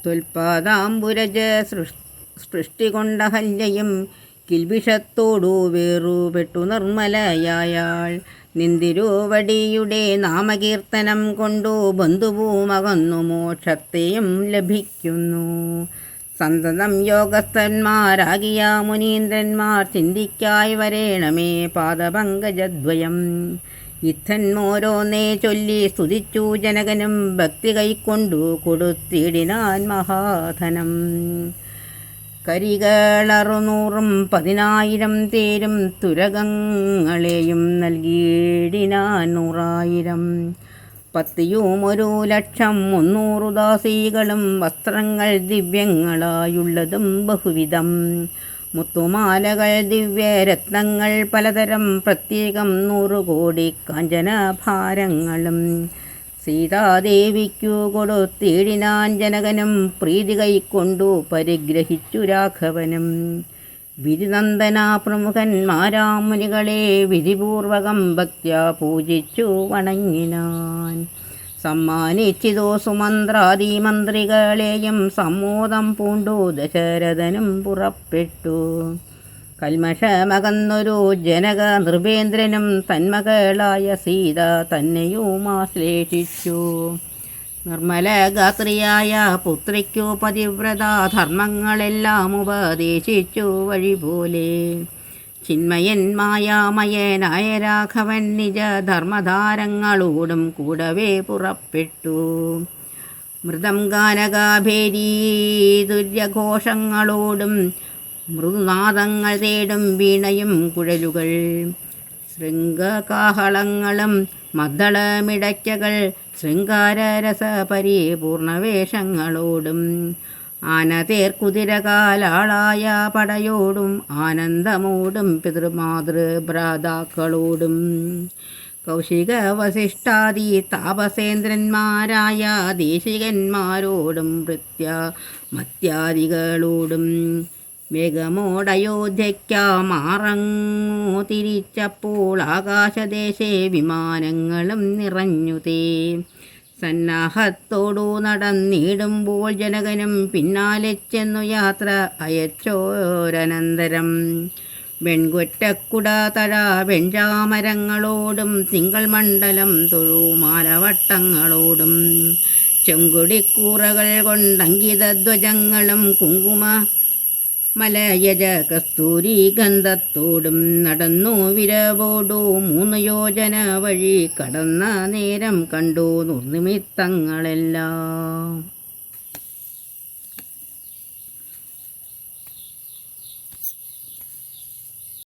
ത്വൽപാദാംബുരജ സൃഷ്ടി കൊണ്ട ഹല്യയും കിൽബിഷത്തോടു വേറുപെട്ടു നിർമ്മലയായാൾ. നിന്തിരുവടിയുടെ നാമകീർത്തനം കൊണ്ടു ബന്ധുവുമകന്നു മോക്ഷത്തെയും ലഭിക്കുന്നു. സന്തതം യോഗസ്ഥന്മാരാകിയ മുനീന്ദ്രന്മാർ ചിന്തിക്കായി വരേണമേ പാദപങ്കജദ്വയം. ഇത്തന്മോരോന്നേ ചൊല്ലി സ്തുതിച്ചു ജനകനും ഭക്തി കൈക്കൊണ്ടു കൊടുത്തിടിനാൻ മഹാധനം. കരികളറുനൂറും 10,000 തേരും തുരകങ്ങളെയും നൽകിയിടിനാൻ 100,000. പത്തിയും 1,00,300 ദാസികളും വസ്ത്രങ്ങൾ ദിവ്യങ്ങളായുള്ളതും ബഹുവിധം. മുത്തുമാലകൾ ദിവ്യരത്നങ്ങൾ പലതരം പ്രത്യേകം 100 കോടി കാഞ്ചനഭാരങ്ങളും സീതാദേവിക്കു കൊടുത്തിടിനാൻ ജനകനും പ്രീതി കൈക്കൊണ്ടു പരിഗ്രഹിച്ചു രാഘവനും. വിധിനന്ദന പ്രമുഖന്മാരാം മുനികളെ വിധിപൂർവകം ഭക്ത്യാ പൂജിച്ചു വണങ്ങിനാൻ. സമ്മാനിച്ചിതോ സുമന്ത്രാദി മന്ത്രികളെയും സമ്മോദം പൂണ്ടു ദശരഥനും പുറപ്പെട്ടു. കൽമഷമകന്നൊരു ജനക നൃപേന്ദ്രനും തന്മകളായ സീത തന്നെയുമാശ്ലേഷിച്ചു. നിർമ്മലഗാത്രിയായ പുത്രിക്കു പതിവ്രത ധർമ്മങ്ങളെല്ലാം ഉപദേശിച്ചു വഴിപോലെ. ചിന്മയൻ മായാമയനായ രാഘവൻ നിജ ധർമ്മധാരങ്ങളോടും കൂടവേ പുറപ്പെട്ടു. മൃദം ഗാനകാഭേരീ തുര്യഘോഷങ്ങളോടും മൃദുനാദങ്ങൾ തേടും വീണയും കുഴലുകൾ ശൃംഗകാഹളങ്ങളും മദ്ദളമിടയ്ക്കകൾ ശൃംഗാരരസ പരിപൂർണവേഷങ്ങളോടും ആനതേർക്കുതിരകാലാളായ പടയോടും ആനന്ദമോടും പിതൃമാതൃഭ്രാതാക്കളോടും കൗശിക വസിഷ്ഠാദി താപസേന്ദ്രന്മാരായ ദേശികന്മാരോടും ഭൃത്യ മത്യാദികളോടും വേഗമോടയോധ്യയ്ക്കാമാറങ്ങു തിരിച്ചപ്പോൾ ആകാശദേശേ വിമാനങ്ങളും നിറഞ്ഞുതേ. സന്നാഹത്തോടു നടന്നിടുമ്പോൾ ജനകനും പിന്നാലെ ചെന്നു യാത്ര അയച്ചോരനന്തരം. വെൺകൊറ്റക്കുട തഴ വെഞ്ചാമരങ്ങളോടും തിങ്കൾ മണ്ഡലം തൊഴുമാലവട്ടങ്ങളോടും ചെങ്കൊടിക്കൂറകൾ കൊണ്ടങ്കിതധ്വജങ്ങളും കുങ്കുമ മലയജ കസ്തൂരി ഗന്ധത്തോടും നടന്നു വിരവോടു 3 യോജന വഴി കടന്ന നേരം കണ്ടു നിർനിമിത്തങ്ങളെല്ലാം.